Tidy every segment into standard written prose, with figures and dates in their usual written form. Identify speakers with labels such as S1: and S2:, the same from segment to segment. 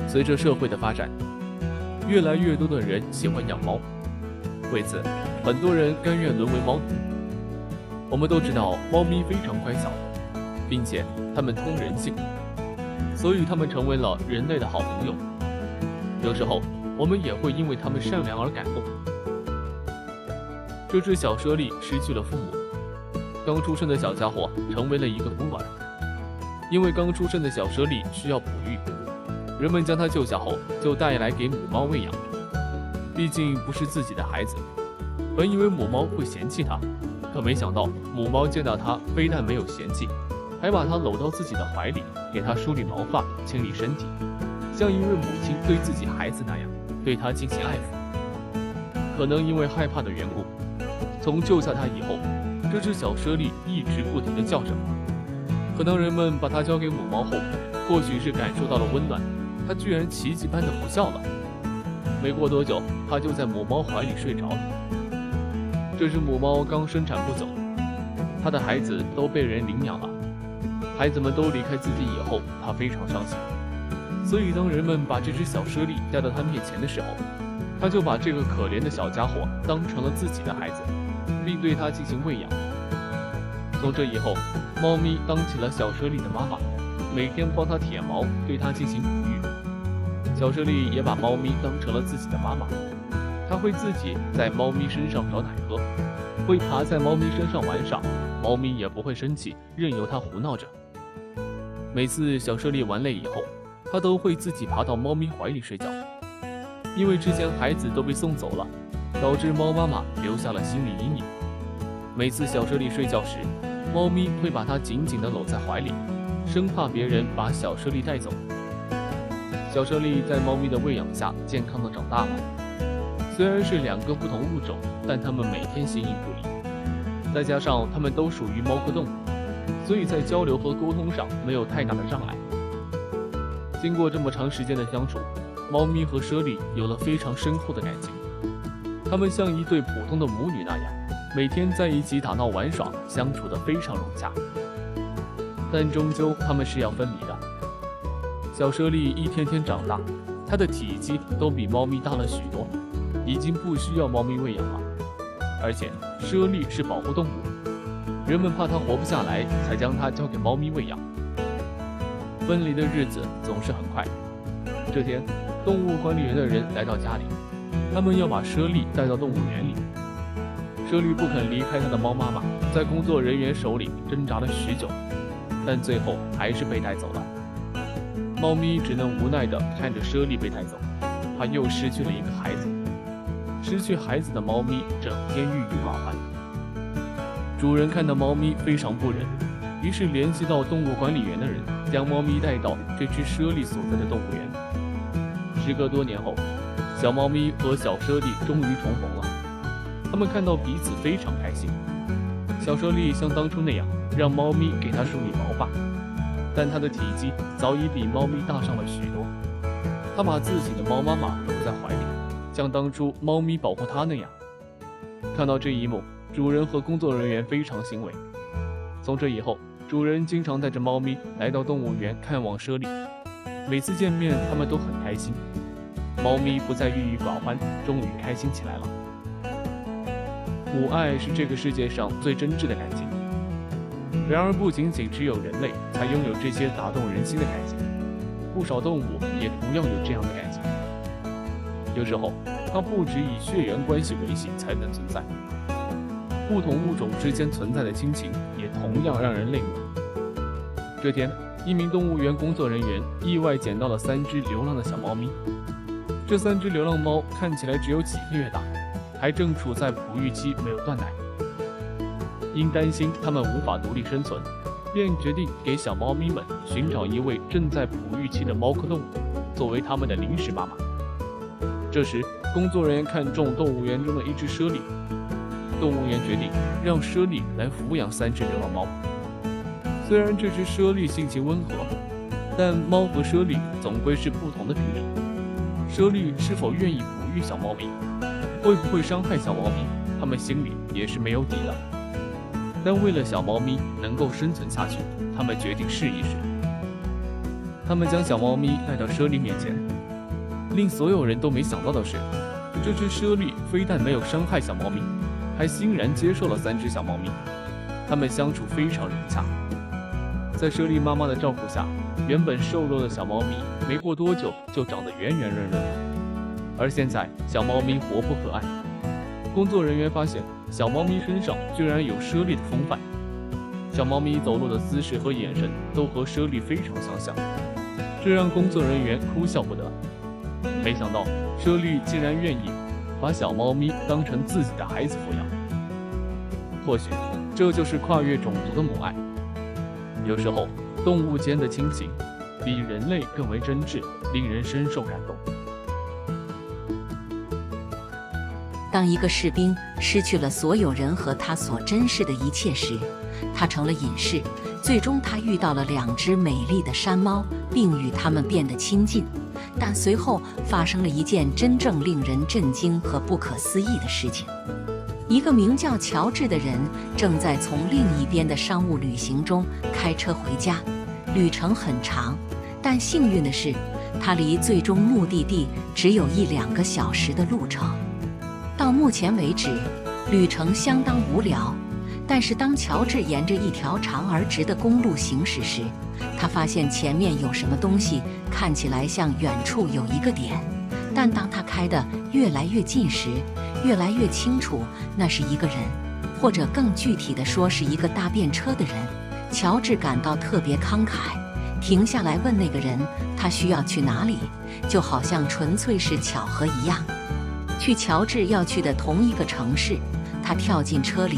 S1: 随着社会的发展，越来越多的人喜欢养猫，为此，很多人甘愿沦为猫奴。我们都知道，猫咪非常乖巧，并且它们通人性，所以它们成为了人类的好朋友。有时候，我们也会因为它们善良而感动。这只小猞猁失去了父母，刚出生的小家伙成为了一个孤儿。因为刚出生的小猞猁需要哺育，人们将它救下后就带来给母猫喂养。毕竟不是自己的孩子，本以为母猫会嫌弃它，可没想到母猫见到它非但没有嫌弃，还把它搂到自己的怀里，给它梳理毛发、清理身体，像一位母亲对自己孩子那样对它进行爱抚。可能因为害怕的缘故，从救下它以后，这只小猞猁一直不停地叫着。可能人们把它交给母猫后，或许是感受到了温暖，它居然奇迹般的不笑了。没过多久，它就在母猫怀里睡着了。这只母猫刚生产不久，它的孩子都被人领养了。孩子们都离开自己以后，它非常伤心。所以当人们把这只小猞猁带到它面前的时候，它就把这个可怜的小家伙当成了自己的孩子，并对它进行喂养。从这以后，猫咪当起了小猞猁的妈妈，每天帮它舔毛，对它进行哺育。小猞猁也把猫咪当成了自己的妈妈，它会自己在猫咪身上找奶喝，会爬在猫咪身上玩耍，猫咪也不会生气，任由它胡闹着。每次小猞猁玩累以后，它都会自己爬到猫咪怀里睡觉。因为之前孩子都被送走了，导致猫妈妈留下了心理阴影。每次小猞猁睡觉时，猫咪会把它紧紧地搂在怀里，生怕别人把小猞猁带走。小猞猁在猫咪的喂养下健康地长大了。虽然是两个不同物种，但它们每天形影不离。再加上它们都属于猫科动物，所以在交流和沟通上没有太大的障碍。经过这么长时间的相处，猫咪和猞猁有了非常深厚的感情。它们像一对普通的母女那样，每天在一起打闹玩耍，相处得非常融洽。但终究它们是要分离的。小猞猁一天天长大，它的体积都比猫咪大了许多，已经不需要猫咪喂养了。而且猞猁是保护动物，人们怕它活不下来，才将它交给猫咪喂养。分离的日子总是很快。这天，动物管理员的人来到家里，他们要把猞猁带到动物园里。猞猁不肯离开它的猫妈妈，在工作人员手里挣扎了许久，但最后还是被带走了。猫咪只能无奈地看着猞猁被带走，它又失去了一个孩子。失去孩子的猫咪整天郁郁寡欢。主人看到猫咪非常不忍，于是联系到动物管理员的人，将猫咪带到这只猞猁所在的动物园。时隔多年后，小猫咪和小猞猁终于重逢了。他们看到彼此非常开心。小猞猁像当初那样，让猫咪给它梳理毛发，但它的体积早已比猫咪大上了许多。它把自己的猫妈妈搂在怀里，像当初猫咪保护它那样。看到这一幕，主人和工作人员非常欣慰。从这以后，主人经常带着猫咪来到动物园看望猞猁，每次见面他们都很开心。猫咪不再郁郁寡欢，终于开心起来了。母爱是这个世界上最真挚的感情，然而不仅仅只有人类才拥有这些打动人心的感情，不少动物也同样有这样的感情。有时候，它不只以血缘关系维系才能存在，不同物种之间存在的亲情也同样让人泪目。这天，一名动物园工作人员意外捡到了3只流浪的小猫咪。这3只流浪猫看起来只有几个月大，还正处在哺育期，没有断奶。因担心它们无法独立生存，便决定给小猫咪们寻找一位正在哺育期的猫科动物，作为它们的临时妈妈。这时，工作人员看中动物园中的一只猞猁，动物园决定让猞猁来抚养3只流浪猫。虽然这只猞猁性情温和，但猫和猞猁总归是不同的品种。猞猁是否愿意哺育小猫咪，会不会伤害小猫咪，他们心里也是没有底的。但为了小猫咪能够生存下去，他们决定试一试。他们将小猫咪带到猞猁面前，令所有人都没想到的是，这只猞猁非但没有伤害小猫咪，还欣然接受了3只小猫咪，它们相处非常融洽。在猞猁妈妈的照顾下，原本瘦弱的小猫咪没过多久就长得圆圆润润的，而现在小猫咪活泼可爱。工作人员发现，小猫咪身上居然有猞猁的风范，小猫咪走路的姿势和眼神都和猞猁非常相像，这让工作人员哭笑不得。没想到猞猁竟然愿意把小猫咪当成自己的孩子抚养，或许这就是跨越种族的母爱。有时候动物间的亲情比人类更为真挚，令人深受感动。
S2: 当一个士兵失去了所有人和他所珍视的一切时，他成了隐士。最终他遇到了2只美丽的山猫，并与它们变得亲近。但随后发生了一件真正令人震惊和不可思议的事情。一个名叫乔治的人正在从另一边的商务旅行中开车回家，旅程很长，但幸运的是，他离最终目的地只有1-2个小时的路程。到目前为止，旅程相当无聊，但是当乔治沿着一条长而直的公路行驶时，他发现前面有什么东西看起来像远处有一个点，但当他开得越来越近时，越来越清楚那是一个人，或者更具体的说是一个搭便车的人。乔治感到特别慷慨，停下来问那个人他需要去哪里，就好像纯粹是巧合一样。去乔治要去的同一个城市。他跳进车里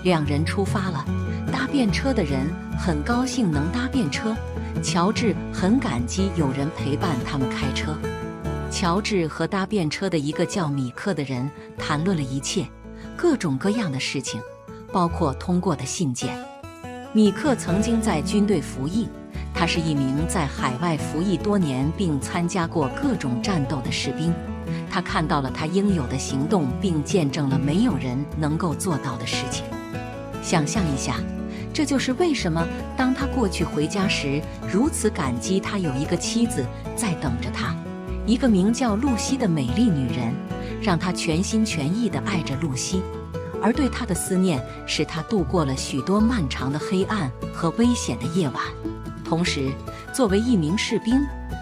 S2: ，2人出发了。搭便车的人很高兴能搭便车，乔治很感激有人陪伴他们开车。乔治和搭便车的一个叫米克的人谈论了一切，各种各样的事情，包括通过的信件。米克曾经在军队服役，他是一名在海外服役多年并参加过各种战斗的士兵。他看到了他应有的行动，并见证了没有人能够做到的事情。想象一下，这就是为什么当他过去回家时，如此感激他有一个妻子在等着他，一个名叫露西的美丽女人，让他全心全意地爱着露西，而对她的思念使他度过了许多漫长的黑暗和危险的夜晚。同时，作为一名士兵，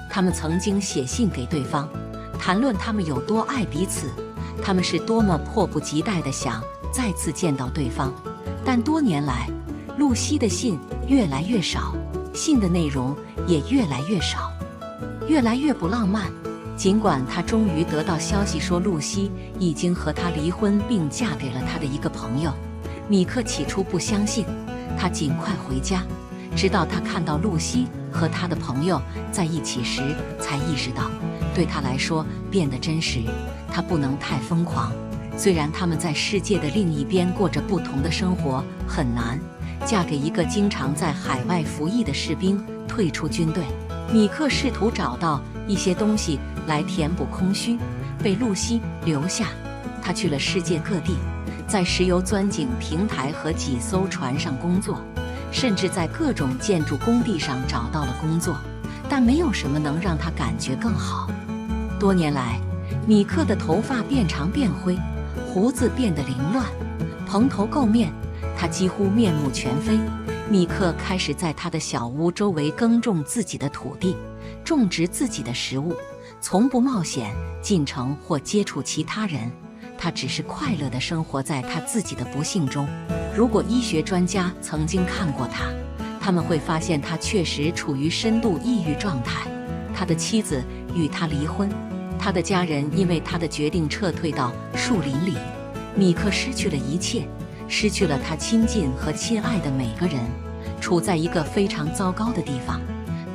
S2: 他们曾经写信给对方，谈论他们有多爱彼此，他们是多么迫不及待地想再次见到对方。但多年来，露西的信越来越少，信的内容也越来越少，越来越不浪漫。尽管他终于得到消息说露西已经和他离婚并嫁给了他的一个朋友，米克起初不相信，他尽快回家，直到他看到露西和他的朋友在一起时，才意识到对他来说变得真实，他不能太疯狂。虽然他们在世界的另一边过着不同的生活，很难嫁给一个经常在海外服役的士兵，退出军队。米克试图找到一些东西来填补空虚，被露西留下。他去了世界各地，在石油钻井平台和几艘船上工作，甚至在各种建筑工地上找到了工作，但没有什么能让他感觉更好。多年来，米克的头发变长变灰，胡子变得凌乱，蓬头垢面，他几乎面目全非。米克开始在他的小屋周围耕种自己的土地，种植自己的食物，从不冒险进城或接触其他人。他只是快乐地生活在他自己的不幸中。如果医学专家曾经看过他，他们会发现他确实处于深度抑郁状态。他的妻子与他离婚，他的家人因为他的决定撤退到树林里。米克失去了一切，失去了他亲近和亲爱的每个人，处在一个非常糟糕的地方。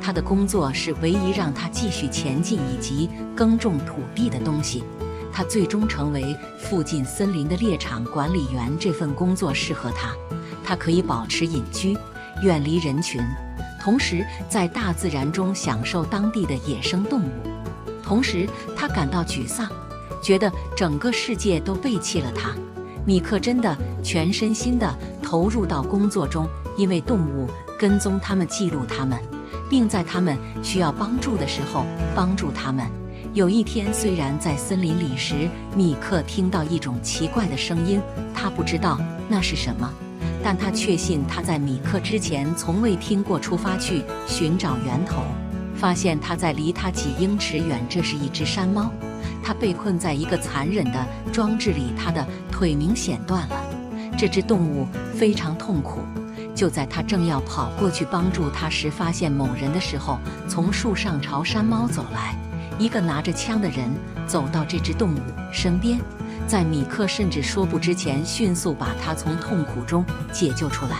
S2: 他的工作是唯一让他继续前进以及耕种土地的东西。他最终成为附近森林的猎场管理员，这份工作适合他，他可以保持隐居，远离人群，同时在大自然中享受当地的野生动物。同时，他感到沮丧，觉得整个世界都背弃了他。米克真的全身心地投入到工作中，因为动物跟踪他们，记录他们，并在他们需要帮助的时候帮助他们。有一天，虽然在森林里时，米克听到一种奇怪的声音，他不知道那是什么，但他确信他在米克之前从未听过。出发去寻找源头，发现他在离他几英尺远，这是一只山猫。它被困在一个残忍的装置里，它的腿明显断了。这只动物非常痛苦。就在他正要跑过去帮助它时，发现某人的时候，从树上朝山猫走来。一个拿着枪的人走到这只动物身边，在米克甚至说不之前，迅速把它从痛苦中解救出来。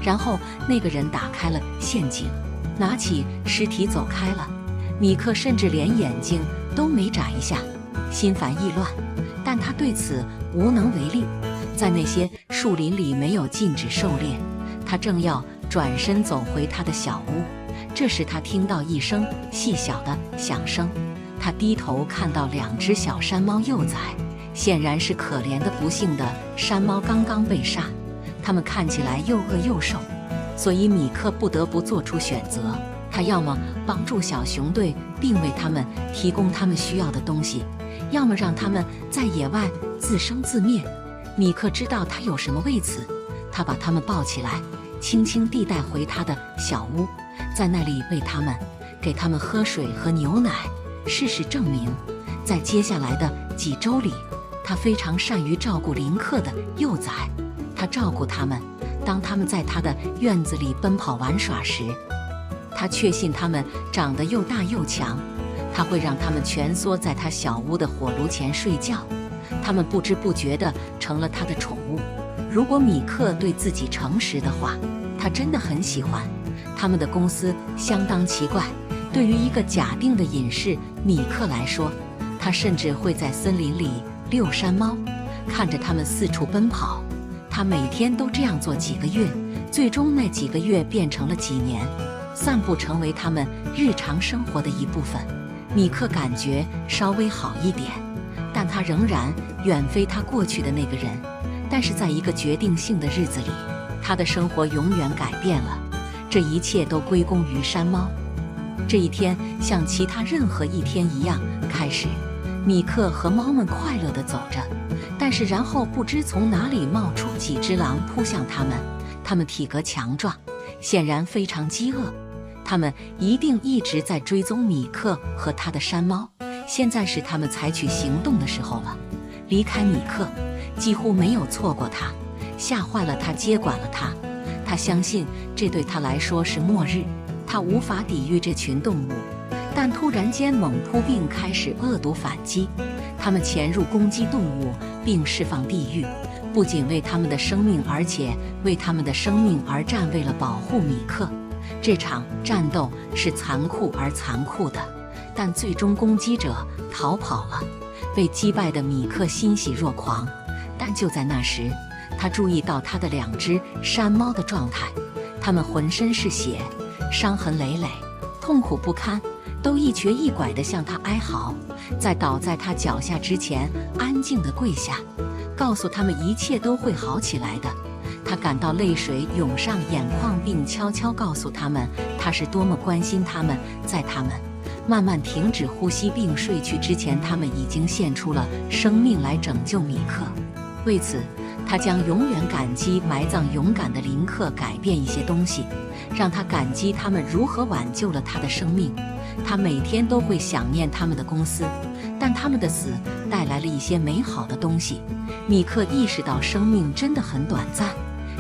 S2: 然后那个人打开了陷阱，拿起尸体走开了。米克甚至连眼睛都没眨一下，心烦意乱，但他对此无能为力。在那些树林里没有禁止狩猎，他正要转身走回他的小屋，这时他听到一声细小的响声。他低头看到2只小山猫幼崽，显然是可怜的不幸的山猫刚刚被杀，它们看起来又饿又瘦，所以米克不得不做出选择。他要么帮助小熊队并为他们提供他们需要的东西，要么让他们在野外自生自灭。米克知道他有什么为此，他把他们抱起来，轻轻地带回他的小屋，在那里喂他们，给他们喝水和牛奶。事实证明，在接下来的几周里，他非常善于照顾林克的幼崽。他照顾他们，当他们在他的院子里奔跑玩耍时，他确信他们长得又大又强。他会让他们蜷缩在他小屋的火炉前睡觉，他们不知不觉地成了他的宠物。如果米克对自己诚实的话，他真的很喜欢他们的公司。相当奇怪，对于一个假定的隐士米克来说，他甚至会在森林里遛山猫，看着它们四处奔跑。他每天都这样做几个月，最终那几个月变成了几年，散步成为他们日常生活的一部分。米克感觉稍微好一点，但他仍然远非他过去的那个人。但是在一个决定性的日子里，他的生活永远改变了。这一切都归功于山猫。这一天像其他任何一天一样开始，米克和猫们快乐地走着，但是然后不知从哪里冒出几只狼扑向他们。它们体格强壮，显然非常饥饿。他们一定一直在追踪米克和他的山猫，现在是他们采取行动的时候了。离开米克，几乎没有错过他，吓坏了他，接管了他。他相信这对他来说是末日，他无法抵御这群动物。但突然间猛扑并开始恶毒反击，他们潜入攻击动物并释放地狱，不仅为他们的生命，而且为他们的生命而战，为了保护米克。这场战斗是残酷而残酷的，但最终攻击者逃跑了。被击败的米克欣喜若狂，但就在那时，他注意到他的2只山猫的状态，它们浑身是血，伤痕累累，痛苦不堪，都一瘸一拐地向他哀嚎。在倒在他脚下之前，安静地跪下，告诉他们一切都会好起来的。他感到泪水涌上眼眶，并悄悄告诉他们他是多么关心他们。在他们慢慢停止呼吸并睡去之前，他们已经献出了生命来拯救米克。为此，他将永远感激埋葬勇敢的林克，改变一些东西，让他感激他们如何挽救了他的生命。他每天都会想念他们的公司，但他们的死带来了一些美好的东西。米克意识到生命真的很短暂，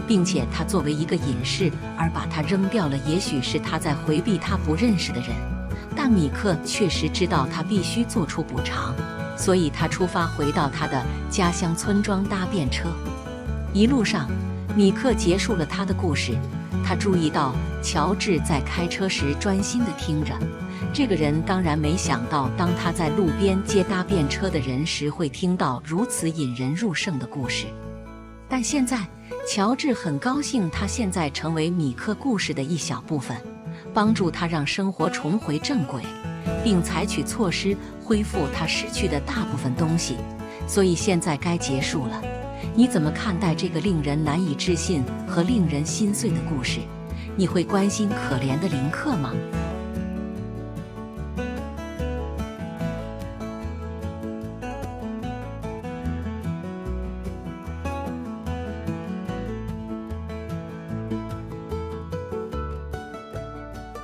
S2: 并且他作为一个隐士而把它扔掉了。也许是他在回避他不认识的人，但米克确实知道他必须做出补偿，所以他出发回到他的家乡村庄搭便车。一路上，米克结束了他的故事。他注意到乔治在开车时专心地听着。这个人当然没想到，当他在路边接搭便车的人时，会听到如此引人入胜的故事。但现在，乔治很高兴，他现在成为米克故事的一小部分，帮助他让生活重回正轨，并采取措施恢复他失去的大部分东西。所以现在该结束了。你怎么看待这个令人难以置信和令人心碎的故事？你会关心可怜的林克吗？